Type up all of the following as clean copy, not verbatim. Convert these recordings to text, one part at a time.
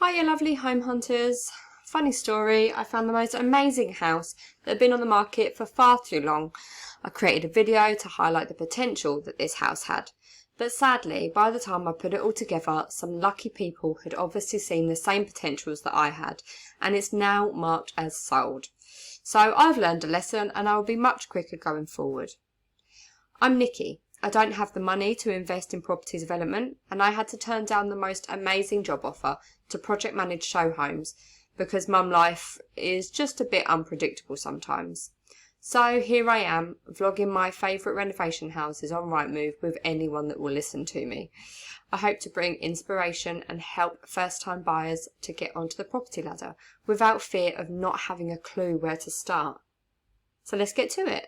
Hiya lovely home hunters. Funny story, I found the most amazing house that had been on the market for far too long. I created a video to highlight the potential that this house had. But sadly, by the time I put it all together, some lucky people had obviously seen the same potentials that I had, and it's now marked as sold. So I've learned a lesson and I will be much quicker going forward. I'm Nikki. I don't have the money to invest in property development, and I had to turn down the most amazing job offer to project manage show homes because mum life is just a bit unpredictable sometimes. So here I am, vlogging my favourite renovation houses on Rightmove with anyone that will listen to me. I hope to bring inspiration and help first-time buyers to get onto the property ladder without fear of not having a clue where to start. So let's get to it.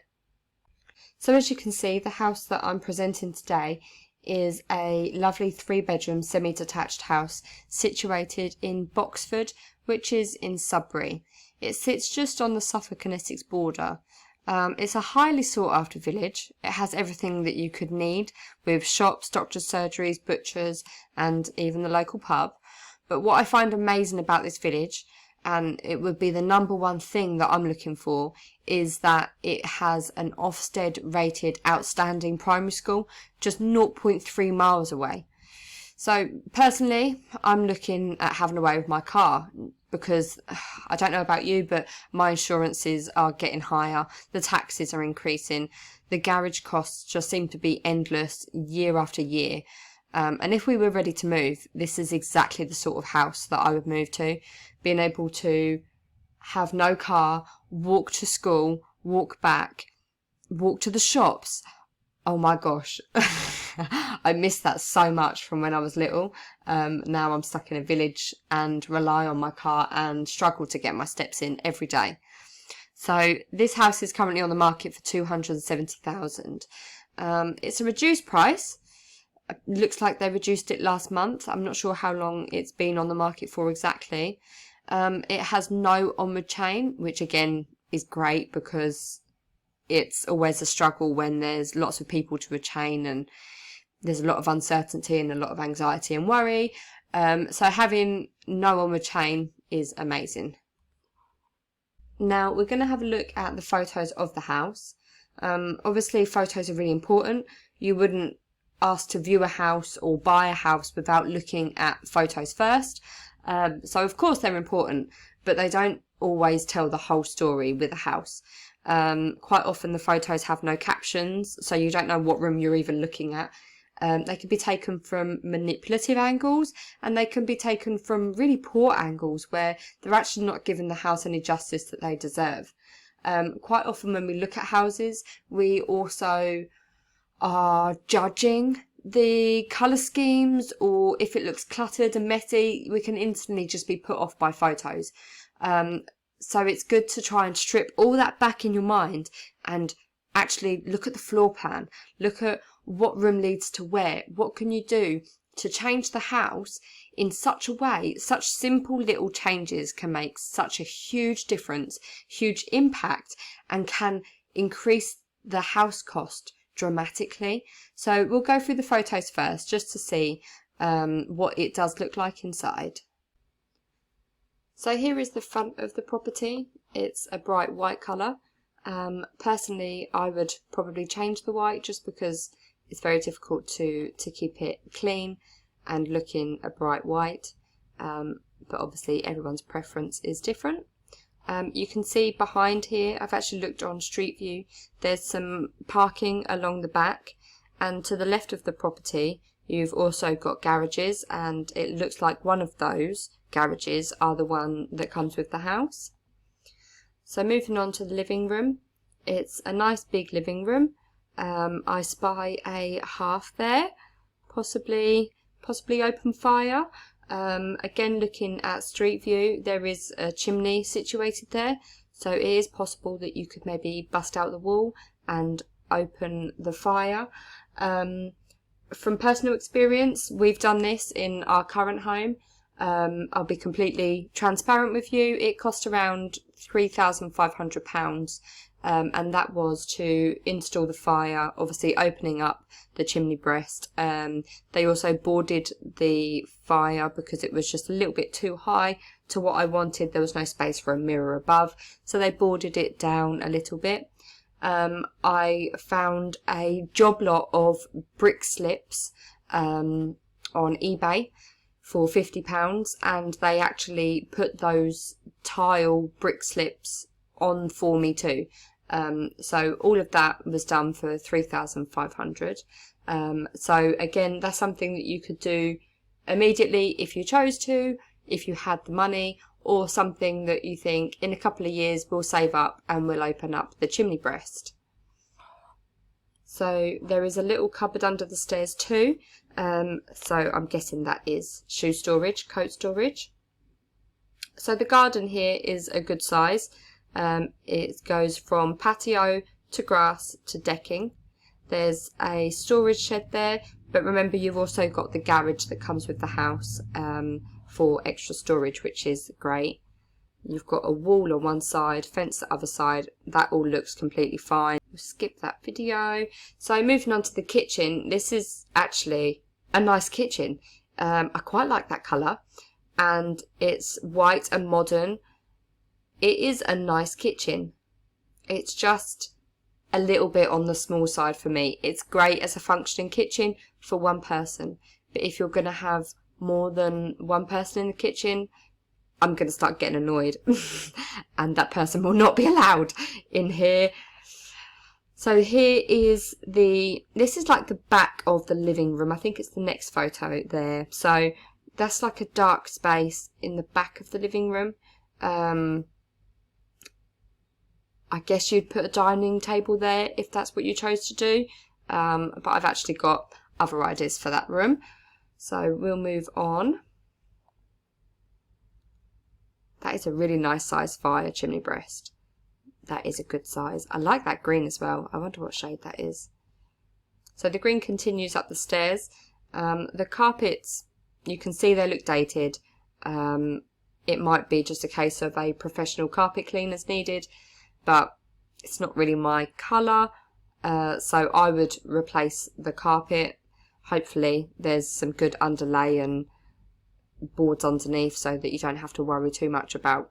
So as you can see, the house that I'm presenting today is a lovely 3-bedroom semi-detached house situated in Boxford, which is in Sudbury. It sits just on the Suffolk and Essex border. It's a highly sought after village. It has everything that you could need with shops, doctors' surgeries, butchers and even the local pub. But what I find amazing about this village, and it would be the number one thing that I'm looking for, is that it has an Ofsted rated outstanding primary school just 0.3 miles away. So personally, I'm looking at having a way with my car because I don't know about you, but my insurances are getting higher, the taxes are increasing, the garage costs just seem to be endless year after year. And if we were ready to move, this is exactly the sort of house that I would move to. Being able to have no car, walk to school, walk back, walk to the shops. Oh my gosh, I miss that so much from when I was little. Now I'm stuck in a village and rely on my car and struggle to get my steps in every day. So this house is currently on the market for $270,000. It's a reduced price. Looks like they reduced it last month. I'm not sure how long it's been on the market for exactly. It has no onward chain, which again is great because it's always a struggle when there's lots of people to a chain and there's a lot of uncertainty and a lot of anxiety and worry. So having no onward chain is amazing. Now we're going to have a look at the photos of the house. Obviously photos are really important. You wouldn't ask to view a house or buy a house without looking at photos first. So of course they're important, but they don't always tell the whole story with a house. Quite often the photos have no captions, so you don't know what room you're even looking at. They can be taken from manipulative angles, and they can be taken from really poor angles where they're actually not giving the house any justice that they deserve. Quite often when we look at houses, we also are judging the colour schemes, or if it looks cluttered and messy, we can instantly just be put off by photos. So it's good to try and strip all that back in your mind and actually look at the floor plan, look at what room leads to where, what can you do to change the house in such a way. Such simple little changes can make such a huge difference, huge impact, and can increase the house cost dramatically. So we'll go through the photos first just to see what it does look like inside. So here is the front of the property. It's a bright white colour. Personally, I would probably change the white just because it's very difficult to keep it clean and looking a bright white. But obviously everyone's preference is different. You can see behind here, I've actually looked on Street View, there's some parking along the back, and to the left of the property you've also got garages, and it looks like one of those garages are the one that comes with the house. So moving on to the living room, it's a nice big living room. I spy a hearth there, possibly open fire. Again, looking at Street View, there is a chimney situated there, so it is possible that you could maybe bust out the wall and open the fire. From personal experience, we've done this in our current home. I'll be completely transparent with you. It cost around £3,500 and that was to install the fire, obviously opening up the chimney breast. They also boarded the fire because it was just a little bit too high to what I wanted. There was no space for a mirror above, so they boarded it down a little bit. I found a job lot of brick slips on eBay for £50, and they actually put those tile brick slips on for me too. So all of that was done for £3,500. So again, that's something that you could do immediately if you chose to, if you had the money, or something that you think in a couple of years we'll save up and we'll open up the chimney breast. So there is a little cupboard under the stairs too. So I'm guessing that is shoe storage, coat storage. So the garden here is a good size. It goes from patio to grass to decking. There's a storage shed there, but remember you've also got the garage that comes with the house for extra storage, which is great. You've got a wall on one side, fence the other side. That all looks completely fine. We'll skip that video. So moving on to the kitchen. This is actually a nice kitchen. I quite like that colour, and it's white and modern. It is a nice kitchen. It's just a little bit on the small side for me. It's great as a functioning kitchen for one person, but if you're going to have more than one person in the kitchen, I'm going to start getting annoyed and that person will not be allowed in here. So here is this is like the back of the living room. I think it's the next photo there. So that's like a dark space in the back of the living room. I guess you'd put a dining table there if that's what you chose to do. But I've actually got other ideas for that room. So we'll move on. That is a really nice size fire chimney breast. That is a good size. I like that green as well. I wonder what shade that is. So the green continues up the stairs. The carpets, you can see they look dated. It might be just a case of a professional carpet cleaner's needed, but it's not really my colour. So I would replace the carpet. Hopefully there's some good underlay and boards underneath so that you don't have to worry too much about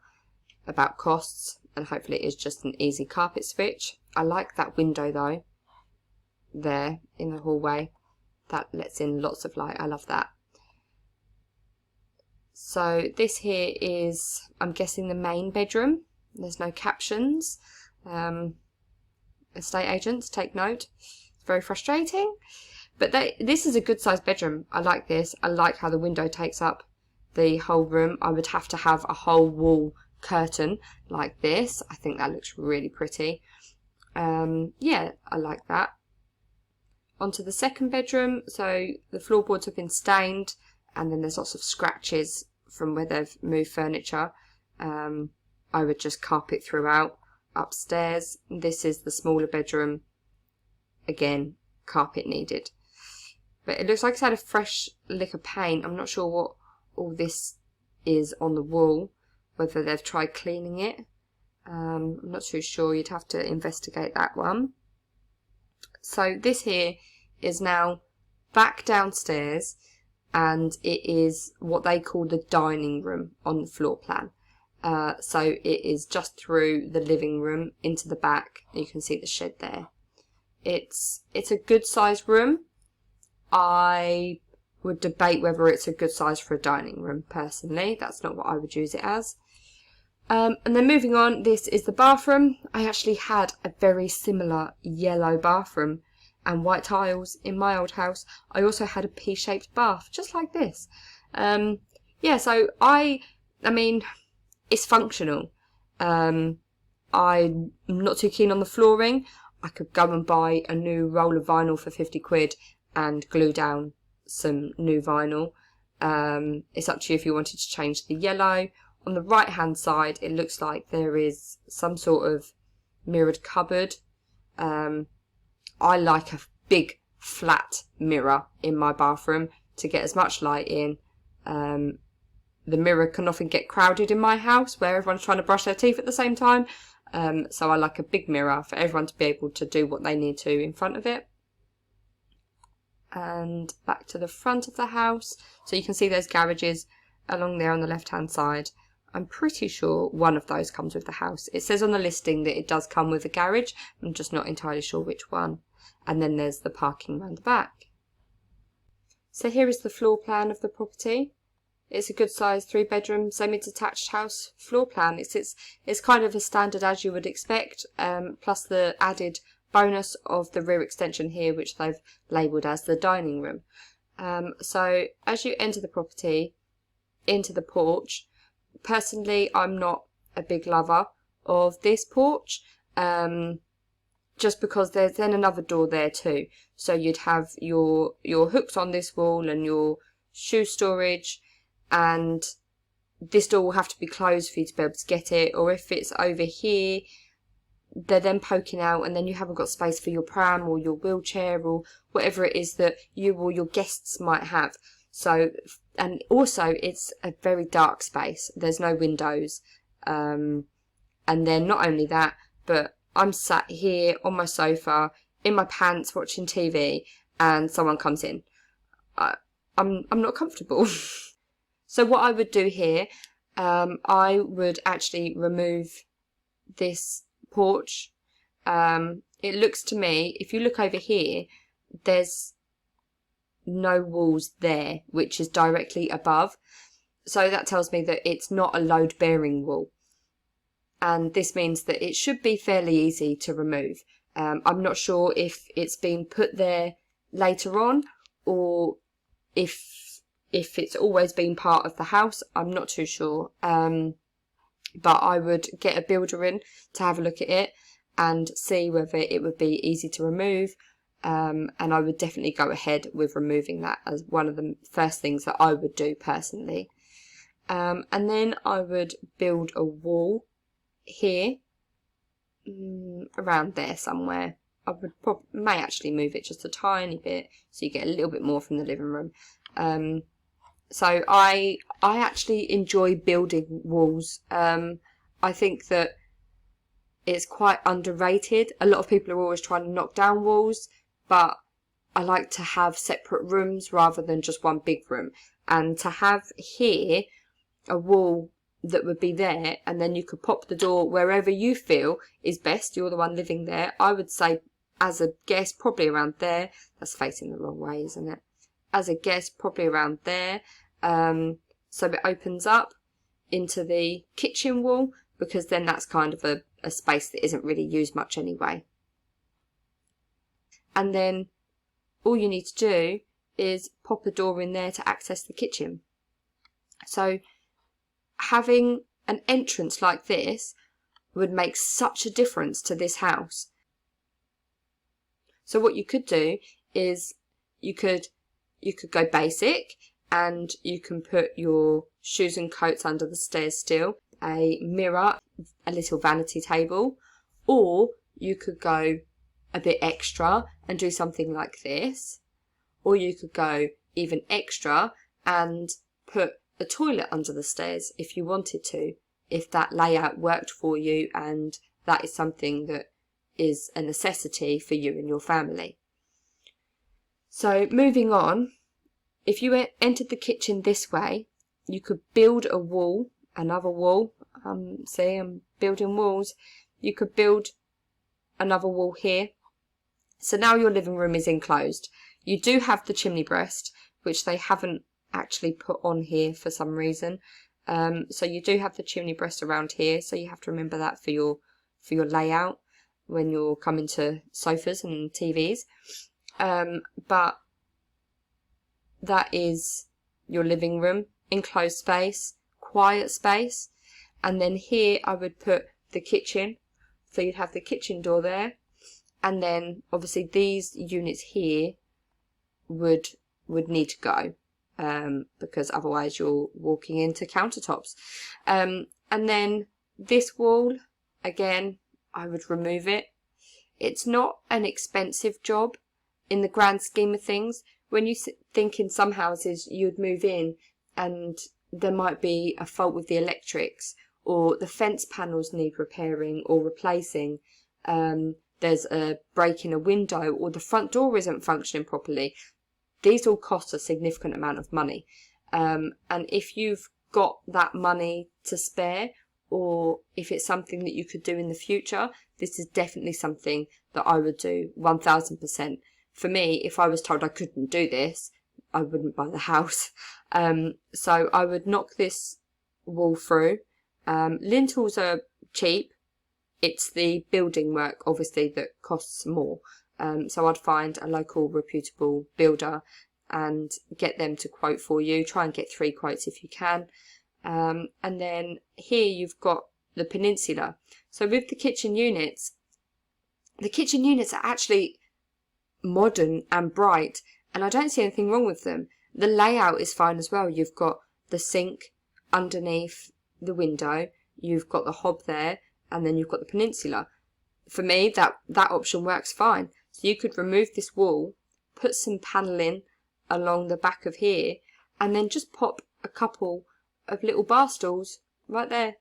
costs, and hopefully it is just an easy carpet switch. I like that window though, there in the hallway. That lets in lots of light. I love that. So this here is, I'm guessing, the main bedroom. There's no captions. Estate agents, take note. It's very frustrating. But this is a good sized bedroom. I like this. I like how the window takes up the whole room. I would have to have a whole wall curtain like this. I think that looks really pretty. Yeah, I like that. Onto the second bedroom. So the floorboards have been stained, and then there's lots of scratches from where they've moved furniture. I would just carpet throughout. Upstairs, this is the smaller bedroom. Again, carpet needed. But it looks like it's had a fresh lick of paint. I'm not sure what all this is on the wall, whether they've tried cleaning it. I'm not too sure. You'd have to investigate that one. So this here is now back downstairs, and it is what they call the dining room on the floor plan. So it is just through the living room into the back. You can see the shed there. It's a good sized room. I would debate whether it's a good size for a dining room personally. That's not what I would use it as. And then moving on, this is the bathroom. I actually had a very similar yellow bathroom and white tiles in my old house. I also had a P-shaped bath, just like this. Yeah, so I mean, it's functional. I'm not too keen on the flooring. I could go and buy a new roll of vinyl for 50 quid and glue down some new vinyl. It's up to you if you wanted to change the yellow. On the right hand side, it looks like there is some sort of mirrored cupboard. I like a big flat mirror in my bathroom to get as much light in. The mirror can often get crowded in my house where everyone's trying to brush their teeth at the same time. So I like a big mirror for everyone to be able to do what they need to in front of it. And back to the front of the house. So you can see those garages along there on the left hand side. I'm pretty sure one of those comes with the house. It says on the listing that it does come with a garage. I'm just not entirely sure which one. And then there's the parking around the back. So here is the floor plan of the property. It's a good size 3-bedroom semi-detached house floor plan. It's kind of as standard as you would expect, plus the added bonus of the rear extension here, which they've labelled as the dining room. So as you enter the property into the porch, personally I'm not a big lover of this porch, just because there's then another door there too. So you'd have your hooks on this wall and your shoe storage, and this door will have to be closed for you to be able to get it, or if it's over here they're then poking out and then you haven't got space for your pram or your wheelchair or whatever it is that you or your guests might have. So, and also it's a very dark space, there's no windows, and then not only that, but I'm sat here on my sofa in my pants watching TV and someone comes in. I'm not comfortable. So what I would do here, I would actually remove this porch. It looks to me, if you look over here, there's no walls there, which is directly above. So that tells me that it's not a load bearing wall. And this means that it should be fairly easy to remove. I'm not sure if it's been put there later on or if it's always been part of the house. I'm not too sure. But I would get a builder in to have a look at it and see whether it would be easy to remove. And I would definitely go ahead with removing that as one of the first things that I would do personally. And then I would build a wall here, around there somewhere. I would may actually move it just a tiny bit so you get a little bit more from the living room. So I actually enjoy building walls. I think that it's quite underrated. A lot of people are always trying to knock down walls, but I like to have separate rooms rather than just one big room. And to have here a wall that would be there, and then you could pop the door wherever you feel is best. You're the one living there. I would say as a guest, probably around there. That's facing the wrong way, isn't it? As a guest, probably around there. So it opens up into the kitchen wall, because then that's kind of a space that isn't really used much anyway. And then all you need to do is pop a door in there to access the kitchen. So having an entrance like this would make such a difference to this house. So what you could do is you could go basic, and you can put your shoes and coats under the stairs still, a mirror, a little vanity table, or you could go a bit extra and do something like this, or you could go even extra and put a toilet under the stairs if you wanted to, if that layout worked for you and that is something that is a necessity for you and your family. So moving on, if you entered the kitchen this way, you could build a wall, another wall. See, I'm building walls. You could build another wall here. So now your living room is enclosed. You do have the chimney breast, which they haven't actually put on here for some reason. So you do have the chimney breast around here. So you have to remember that for your layout when you're coming to sofas and TVs. But that is your living room, enclosed space, quiet space. And then here I would put the kitchen. So you'd have the kitchen door there. And then obviously these units here would need to go, because otherwise you're walking into countertops. And then this wall, again, I would remove it. It's not an expensive job in the grand scheme of things. When you think in some houses you'd move in and there might be a fault with the electrics, or the fence panels need repairing or replacing, there's a break in a window, or the front door isn't functioning properly. These all cost a significant amount of money. And if you've got that money to spare, or if it's something that you could do in the future, this is definitely something that I would do 1000%. For me, if I was told I couldn't do this, I wouldn't buy the house. So I would knock this wall through. Lintels are cheap. It's the building work, obviously, that costs more. So I'd find a local reputable builder and get them to quote for you. Try and get 3 quotes if you can. And then here you've got the peninsula. So with the kitchen units are actually modern and bright, and I don't see anything wrong with them. The layout is fine as well. You've got the sink underneath the window, you've got the hob there, and then you've got the peninsula. For me, that option works fine. So you could remove this wall, put some panelling along the back of here, and then just pop a couple of little bar stools right there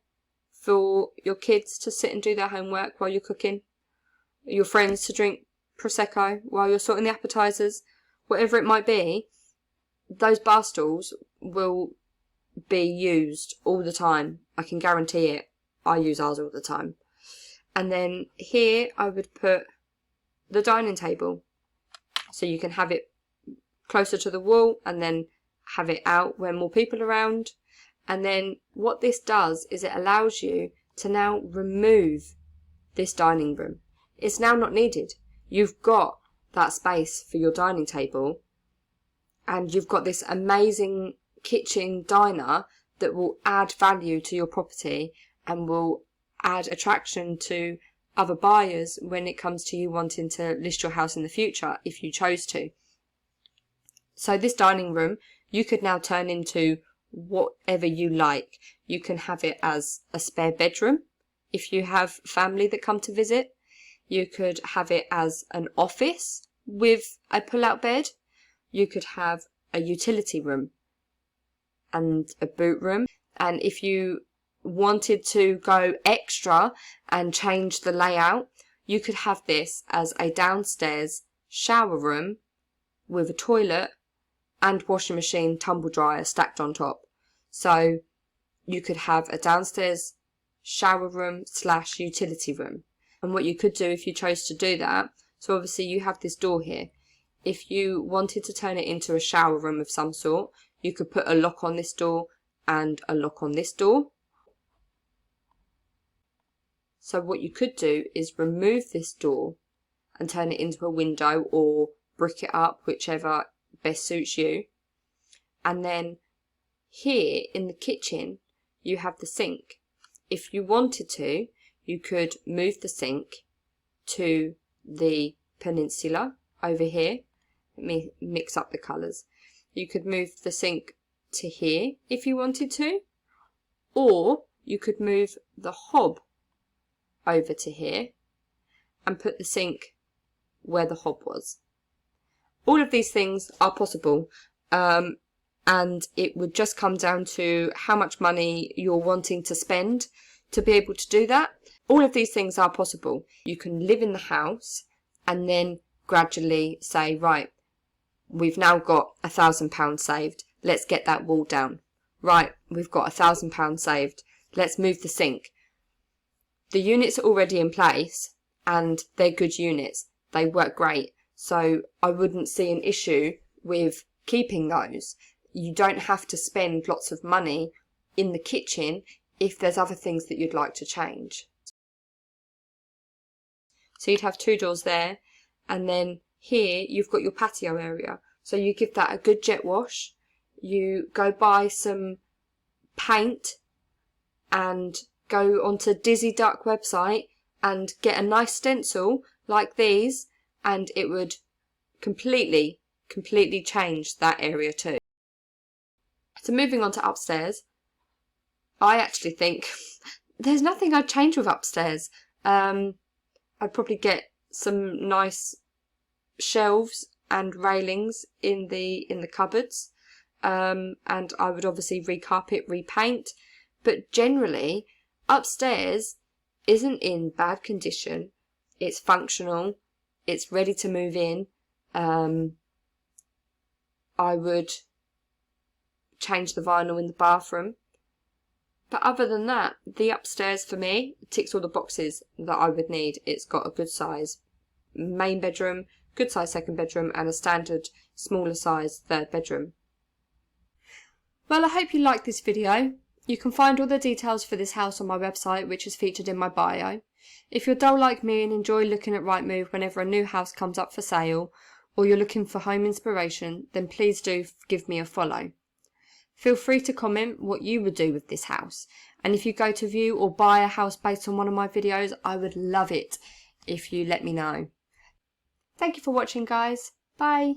for your kids to sit and do their homework while you're cooking, your friends to drink Prosecco while you're sorting the appetizers, whatever it might be. Those bar stools will be used all the time. I can guarantee it. I use ours all the time. And then here I would put the dining table, so you can have it closer to the wall and then have it out when more people are around. And then what this does is it allows you to now remove this dining room. It's now not needed. You've got that space for your dining table, and you've got this amazing kitchen diner that will add value to your property and will add attraction to other buyers when it comes to you wanting to list your house in the future, if you chose to. So this dining room you could now turn into whatever you like. You can have it as a spare bedroom if you have family that come to visit. You could have it as an office with a pull-out bed. You could have a utility room and a boot room. And if you wanted to go extra and change the layout, you could have this as a downstairs shower room with a toilet and washing machine tumble dryer stacked on top. So you could have a downstairs shower room / utility room. And what you could do if you chose to do that, so obviously you have this door here. If you wanted to turn it into a shower room of some sort, you could put a lock on this door and a lock on this door. So what you could do is remove this door and turn it into a window, or brick it up, whichever best suits you. And then here in the kitchen, you have the sink. If you wanted to, you could move the sink to the peninsula over here. Let me mix up the colours. You could move the sink to here if you wanted to, or you could move the hob over to here and put the sink where the hob was. All of these things are possible, and it would just come down to how much money you're wanting to spend to be able to do that. All of these things are possible. You can live in the house and then gradually say, right, we've now got £1,000 saved. Let's get that wall down. Right, we've got £1,000 saved. Let's move the sink. The units are already in place and they're good units. They work great. So I wouldn't see an issue with keeping those. You don't have to spend lots of money in the kitchen if there's other things that you'd like to change. So you'd have 2 doors there, and then here you've got your patio area. So you give that a good jet wash. You go buy some paint and go onto Dizzy Duck website and get a nice stencil like these, and it would completely change that area too. So moving on to upstairs, I actually think there's nothing I'd change with upstairs. I'd probably get some nice shelves and railings in the cupboards, and I would obviously recarpet, repaint. But generally, Upstairs isn't in bad condition. It's functional. It's ready to move in. I would change the vinyl in the bathroom. But other than that, the upstairs for me ticks all the boxes that I would need. It's got a good size main bedroom, good size second bedroom, and a standard smaller size third bedroom. Well, I hope you liked this video. You can find all the details for this house on my website, which is featured in my bio. If you're dull like me and enjoy looking at Rightmove whenever a new house comes up for sale, or you're looking for home inspiration, then please do give me a follow. Feel free to comment what you would do with this house. And if you go to view or buy a house based on one of my videos, I would love it if you let me know. Thank you for watching, guys. Bye.